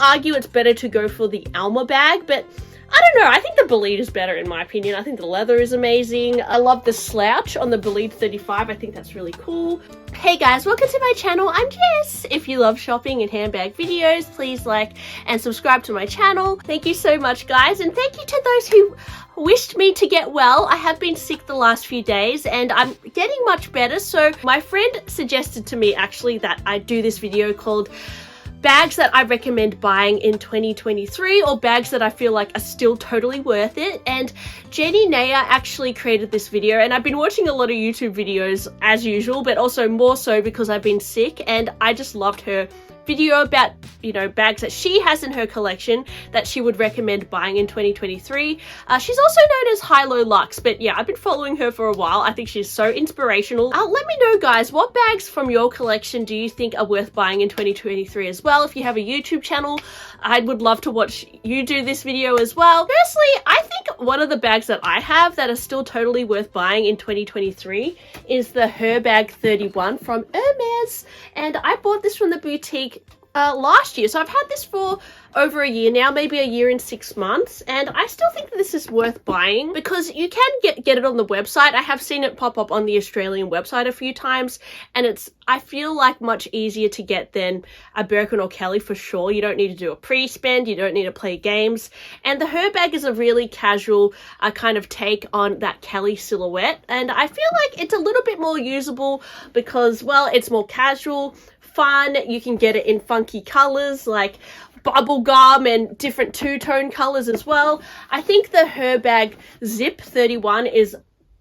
argue it's better to go for the Alma bag, but I don't know, I think the Bolide is better in my opinion. I think the leather is amazing. I love the slouch on the Bolide 35. I think that's really cool. Hey guys, welcome to my channel. I'm Jess. If you love shopping and handbag videos, please like and subscribe to my channel. Thank you so much, guys, and thank you to those who wished me to get well. I have been sick the last few days and I'm getting much better. So my friend suggested to me actually that I do this video called bags that I recommend buying in 2023, or bags that I feel like are still totally worth it. And Jenny Naya actually created this video, and I've been watching a lot of YouTube videos as usual, but also more so because I've been sick, and I just loved her video about, you know, bags that she has in her collection that she would recommend buying in 2023. She's also known as High Low Luxe, but yeah, I've been following her for a while. I think she's so inspirational. Let me know, guys, what bags from your collection do you think are worth buying in 2023 as well? If you have a YouTube channel, I would love to watch you do this video as well. Firstly, I think one of the bags that I have that are still totally worth buying in 2023 is the Herbag 31 from Hermes, and I bought this from the boutique last year, so I've had this for over a year now, maybe a year and 6 months, and I still think that this is worth buying because you can get it on the website. I have seen it pop up on the Australian website a few times, and it's, I feel like, much easier to get than a Birkin or Kelly for sure. You don't need to do a pre-spend, you don't need to play games, and the Herbag is a really casual kind of take on that Kelly silhouette, and I feel like it's a little bit more usable because, well, it's more casual, fun. You can get it in funky colors like bubblegum and different two-tone colors as well. I think the Herbag Zip 31 is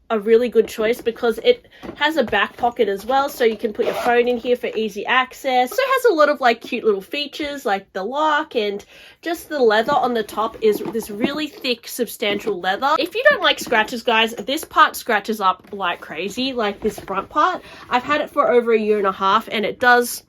a really good choice because it has a back pocket as well, so you can put your phone in here for easy access. It also has a lot of like cute little features like the lock, and just the leather on the top is this really thick, substantial leather. If you don't like scratches, guys, this part scratches up like crazy, like this front part. I've had it for over a year and a half, and it does,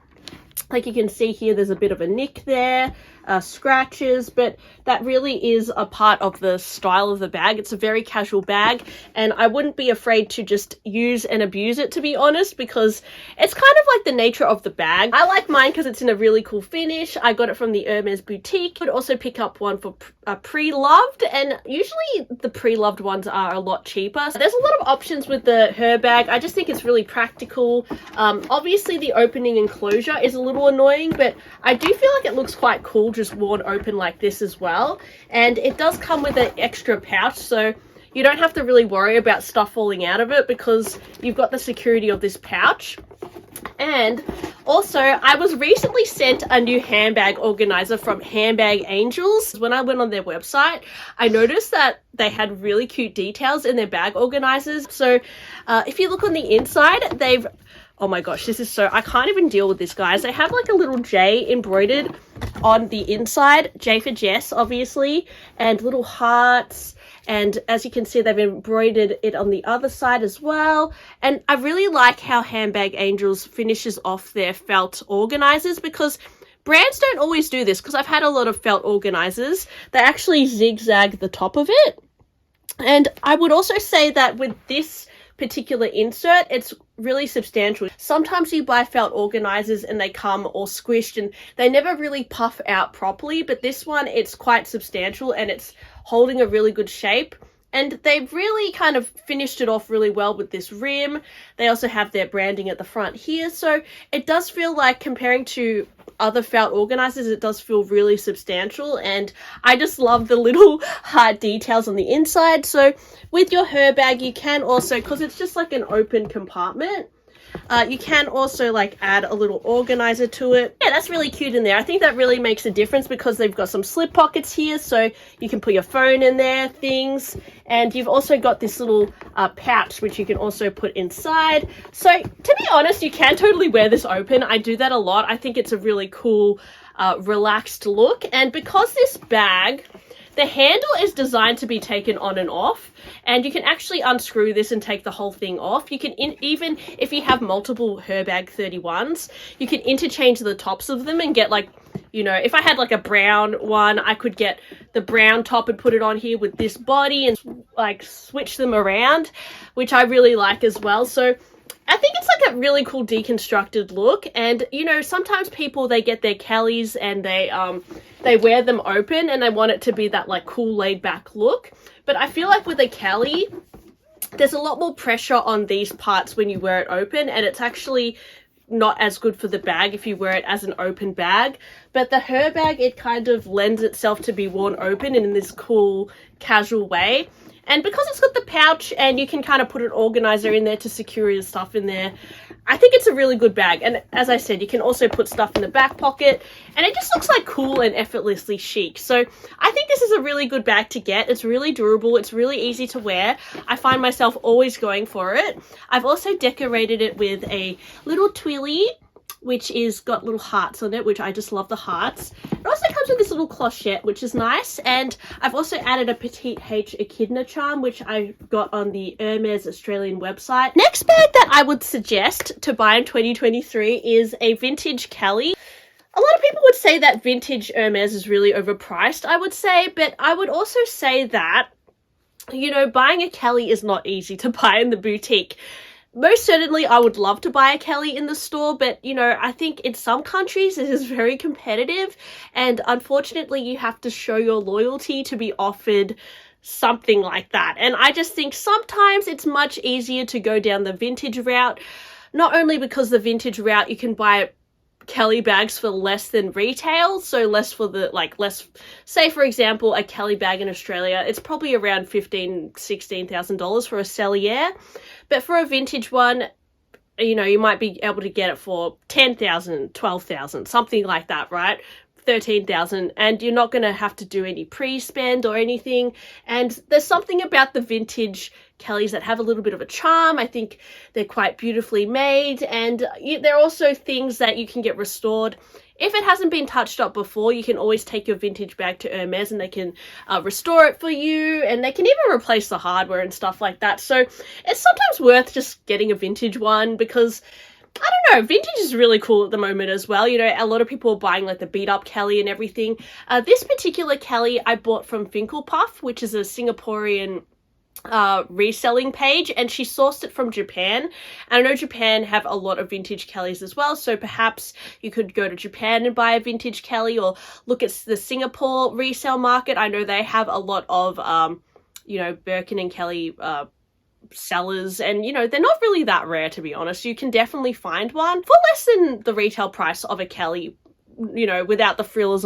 like you can see here, there's a bit of a nick there, scratches, but that really is a part of the style of the bag. It's a very casual bag, and I wouldn't be afraid to just use and abuse it, to be honest, because it's kind of like the nature of the bag. I like mine because it's in a really cool finish. I got it from the Hermes boutique. I would also pick up one for pre-loved, and usually the pre-loved ones are a lot cheaper. So there's a lot of options with the Herbag. I just think it's really practical. Obviously the opening enclosure is a little annoying, but I do feel like it looks quite cool just worn open like this as well. And it does come with an extra pouch, so you don't have to really worry about stuff falling out of it because you've got the security of this pouch. And also, I was recently sent a new handbag organizer from Handbag Angels. When I went on their website, I noticed that they had really cute details in their bag organizers. So if you look on the inside, they've, oh my gosh, this is so, I can't even deal with this, guys. They have like a little J embroidered on the inside, J for Jess, obviously, and little hearts. And as you can see, they've embroidered it on the other side as well. And I really like how Handbag Angels finishes off their felt organizers, because brands don't always do this, because I've had a lot of felt organizers. They actually zigzag the top of it. And I would also say that with this particular insert, it's really substantial. Sometimes you buy felt organizers and they come all squished and they never really puff out properly, but this one, it's quite substantial and it's holding a really good shape. And they've really kind of finished it off really well with this rim. They also have their branding at the front here, so it does feel like, comparing to other felt organizers, it does feel really substantial, and I just love the little heart details on the inside. So with your Herbag, you can also, because it's just like an open compartment, you can also like add a little organizer to it. Yeah, that's really cute in there. I think that really makes a difference because they've got some slip pockets here, so you can put your phone in there, things, and you've also got this little pouch which you can also put inside. So to be honest, you can totally wear this open. I do that a lot. I think it's a really cool relaxed look, and because this bag, the handle is designed to be taken on and off, and you can actually unscrew this and take the whole thing off. You can, even if you have multiple Herbag 31s, you can interchange the tops of them and get, like, you know, if I had like a brown one, I could get the brown top and put it on here with this body and like switch them around, which I really like as well. So I think it's like a really cool deconstructed look, and you know, sometimes people, they get their Kellys and they wear them open and they want it to be that like cool laid back look. But I feel like with a Kelly, there's a lot more pressure on these parts when you wear it open, and it's actually not as good for the bag if you wear it as an open bag. But the Herbag, it kind of lends itself to be worn open and in this cool casual way. And because it's got the pouch and you can kind of put an organizer in there to secure your stuff in there, I think it's a really good bag. And as I said, you can also put stuff in the back pocket, and it just looks like cool and effortlessly chic. So I think this is a really good bag to get. It's really durable. It's really easy to wear. I find myself always going for it. I've also decorated it with a little twilly, which is got little hearts on it, which I just love the hearts. It also comes with this little clochette, which is nice. And I've also added a Petite H echidna charm, which I got on the Hermes Australian website. Next bag that I would suggest to buy in 2023 is a vintage Kelly. A lot of people would say that vintage Hermes is really overpriced, I would say, but I would also say that, you know, buying a Kelly is not easy to buy in the boutique. Most certainly, I would love to buy a Kelly in the store, but, you know, I think in some countries it is very competitive, and unfortunately you have to show your loyalty to be offered something like that. And I just think sometimes it's much easier to go down the vintage route, not only because the vintage route you can buy Kelly bags for less than retail, so less for the, like, less, say for example, a Kelly bag in Australia, it's probably around $15,000-$16,000 for a Cellier. But for a vintage one, you know, you might be able to get it for $10,000, $12,000, something like that, right? $13,000, and you're not going to have to do any pre-spend or anything. And there's something about the vintage Kellys that have a little bit of a charm. I think they're quite beautifully made, and there are also things that you can get restored. If it hasn't been touched up before, you can always take your vintage bag to Hermes and they can restore it for you, and they can even replace the hardware and stuff like that. So it's sometimes worth just getting a vintage one, because I don't know, vintage is really cool at the moment as well. You know, a lot of people are buying like the beat up Kelly and everything. This particular Kelly I bought from Finkelpuff, which is a Singaporean reselling page, and she sourced it from Japan. And I know Japan have a lot of vintage Kellys as well, so perhaps you could go to Japan and buy a vintage Kelly, or look at the Singapore resale market. I know they have a lot of you know, Birkin and Kelly sellers, and you know, they're not really that rare, to be honest. You can definitely find one for less than the retail price of a Kelly, you know, without the frills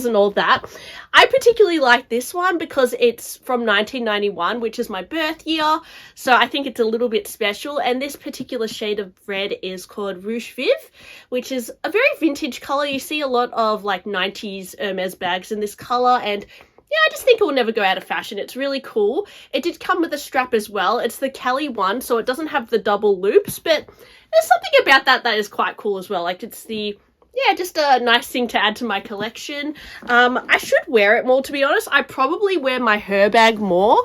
and all that. I particularly like this one because it's from 1991, which is my birth year, so I think it's a little bit special. And this particular shade of red is called Rouge Vive, which is a very vintage color. You see a lot of like 90s Hermes bags in this color, and yeah, I just think it will never go out of fashion. It's really cool. It did come with a strap as well. It's the Kelly one, so it doesn't have the double loops, but there's something about that is quite cool as well. Like, it's the, yeah, just a nice thing to add to my collection. I should wear it more, to be honest. I probably wear my Herbag more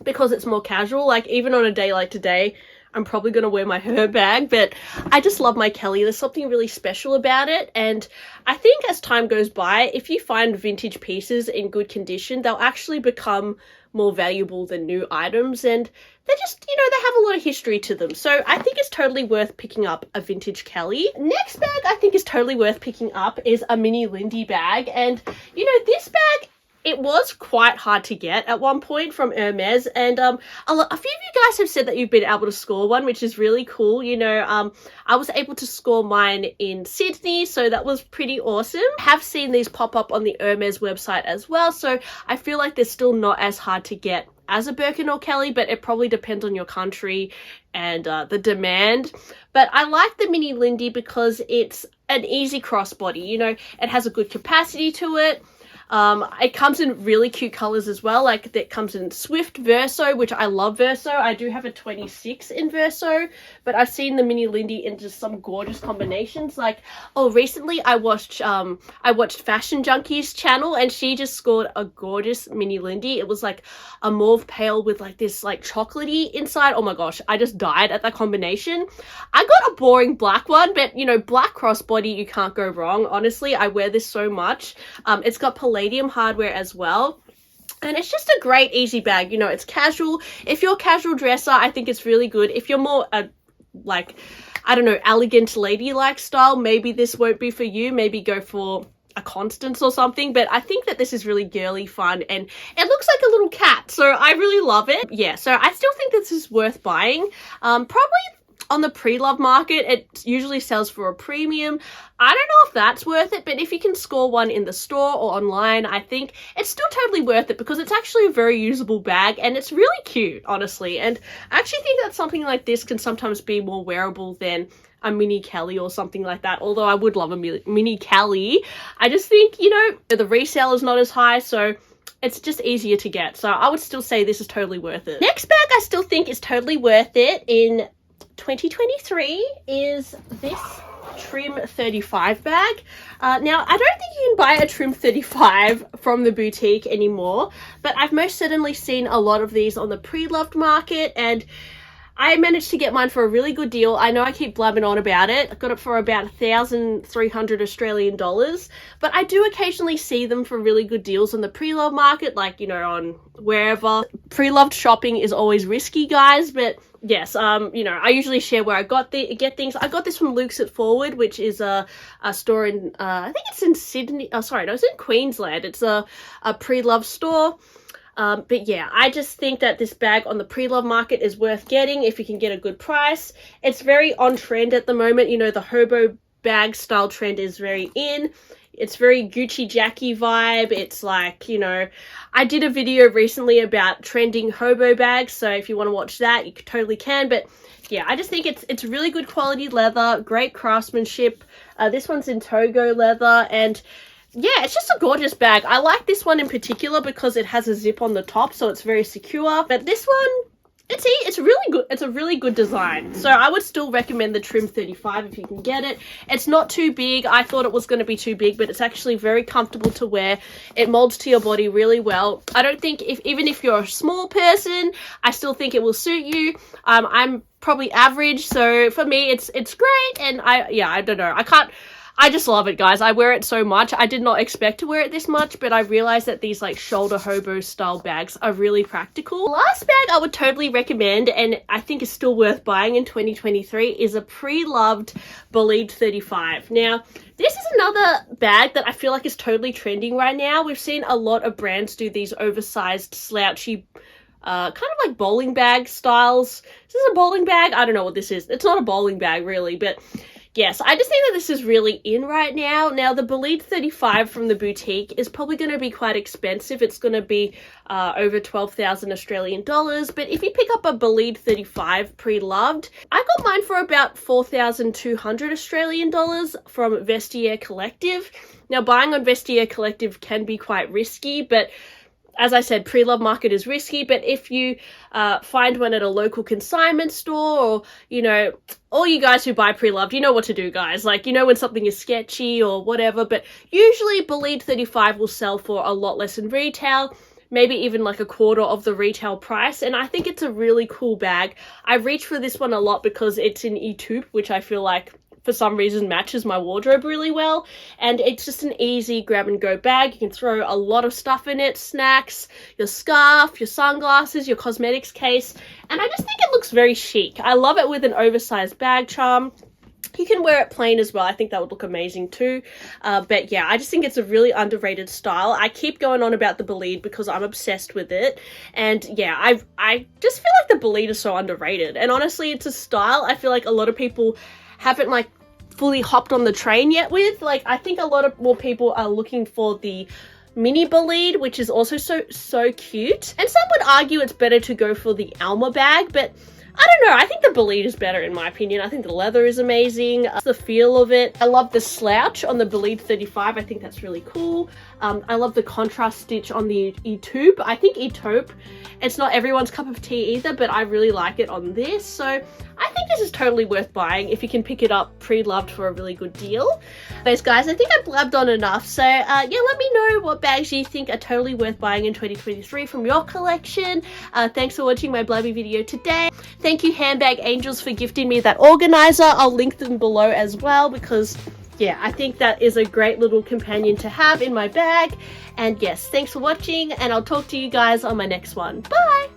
because it's more casual. Like, even on a day like today, I'm probably going to wear my Herbag, but I just love my Kelly. There's something really special about it, and I think as time goes by, if you find vintage pieces in good condition, they'll actually become more valuable than new items, and they're just, you know, they have a lot of history to them. So I think it's totally worth picking up a vintage Kelly. Next bag I think is totally worth picking up is a mini Lindy bag, and you know, this bag, it was quite hard to get at one point from Hermes, and a few of you guys have said that you've been able to score one, which is really cool. You know, I was able to score mine in Sydney, so that was pretty awesome. I have seen these pop up on the Hermes website as well, so I feel like they're still not as hard to get as a Birkin or Kelly, but it probably depends on your country and the demand. But I like the mini Lindy because it's an easy crossbody. You know, it has a good capacity to it. It comes in really cute colors as well. Like, it comes in Swift Verso, which I love Verso. I do have a 26 in Verso, but I've seen the mini Lindy in just some gorgeous combinations. Like, oh, recently I watched Fashion Junkie's channel, and she just scored a gorgeous mini Lindy. It was like a mauve pale with like this like chocolatey inside. Oh my gosh, I just died at that combination. I got a boring black one, but you know, black crossbody, you can't go wrong. Honestly, I wear this so much. It's got palladium hardware as well, and it's just a great easy bag. You know, it's casual. If you're a casual dresser, I think it's really good. If you're more a like, I don't know, elegant ladylike style, maybe this won't be for you. Maybe go for a Constance or something, but I think that this is really girly fun, and it looks like a little cat, so I really love it. Yeah, so I still think this is worth buying. Probably on the pre-loved market, it usually sells for a premium. I don't know if that's worth it, but if you can score one in the store or online, I think it's still totally worth it because it's actually a very usable bag and it's really cute, honestly. And I actually think that something like this can sometimes be more wearable than a mini Kelly or something like that, although I would love a mini Kelly. I just think, you know, the resale is not as high, so it's just easier to get. So I would still say this is totally worth it. Next bag I still think is totally worth it in 2023 is this Trim 35 bag. Now, I don't think you can buy a Trim 35 from the boutique anymore, but I've most certainly seen a lot of these on the pre-loved market, and I managed to get mine for a really good deal. I know I keep blabbing on about it. I got it for about 1,300 Australian dollars, but I do occasionally see them for really good deals on the pre-loved market, like, you know, on wherever. Pre-loved shopping is always risky, guys, but yes, you know, I usually share where I get things. I got this from Luke's at Forward, which is a store in, I think it's in Sydney. Oh, sorry, no, it's in Queensland. It's a pre-loved store. But yeah, I just think that this bag on the pre-love market is worth getting if you can get a good price. It's very on trend at the moment. You know, the hobo bag style trend is very in. It's very Gucci Jackie vibe. It's like, you know, I did a video recently about trending hobo bags, so if you want to watch that, you totally can. But yeah, I just think it's really good quality leather, great craftsmanship. This one's in Togo leather, and yeah, it's just a gorgeous bag. I like this one in particular because it has a zip on the top, so it's very secure. But this one, it's really good. It's a really good design. So I would still recommend the Trim 35 if you can get it. It's not too big. I thought it was going to be too big, but it's actually very comfortable to wear. It molds to your body really well. I don't think even if you're a small person, I still think it will suit you. I'm probably average, so for me, it's great. And I don't know. I just love it, guys. I wear it so much. I did not expect to wear it this much, but I realized that these like shoulder hobo style bags are really practical. Last bag I would totally recommend, and I think is still worth buying in 2023, is a pre-loved Bolide 35. Now, this is another bag that I feel like is totally trending right now. We've seen a lot of brands do these oversized, slouchy, kind of like bowling bag styles. Is this a bowling bag? I don't know what this is. It's not a bowling bag really, but yes, I just think that this is really in right now. Now, the Bolide 35 from the boutique is probably going to be quite expensive. It's going to be over 12,000 Australian dollars. But if you pick up a Bolide 35 pre-loved, I got mine for about 4,200 Australian dollars from Vestiaire Collective. Now, buying on Vestiaire Collective can be quite risky, but as I said, pre-love market is risky, but if you find one at a local consignment store, or, you know, all you guys who buy pre-loved, you know what to do, guys. Like, you know when something is sketchy or whatever, but usually Bolide 35 will sell for a lot less in retail, maybe even like a quarter of the retail price, and I think it's a really cool bag. I reach for this one a lot because it's in E-taupe, which I feel like for some reason matches my wardrobe really well, and it's just an easy grab and go bag. You can throw a lot of stuff in it, snacks, your scarf, your sunglasses, your cosmetics case, and I just think it looks very chic. I love it with an oversized bag charm. You can wear it plain as well. I think that would look amazing too. But yeah, I just think it's a really underrated style. I keep going on about the Bolide because I'm obsessed with it. And yeah, I just feel like the Bolide is so underrated. And honestly, it's a style I feel like a lot of people haven't like fully hopped on the train yet with. Like, I think a lot of more people are looking for the mini Bolide, which is also so cute. And some would argue it's better to go for the Alma bag, but I don't know. I think the Bolide is better in my opinion. I think the leather is amazing. The feel of it. I love the slouch on the Bolide 35. I think that's really cool. I love the contrast stitch on the E-taupe. I think E-taupe, it's not everyone's cup of tea either, but I really like it on this. So I think this is totally worth buying if you can pick it up pre-loved for a really good deal. Anyways, guys, I think I blabbed on enough. So yeah, let me know what bags you think are totally worth buying in 2023 from your collection. Thanks for watching my blabby video today. Thank you, Handbag Angels, for gifting me that organizer. I'll link them below as well because yeah, I think that is a great little companion to have in my bag. And yes, thanks for watching, and I'll talk to you guys on my next one. Bye!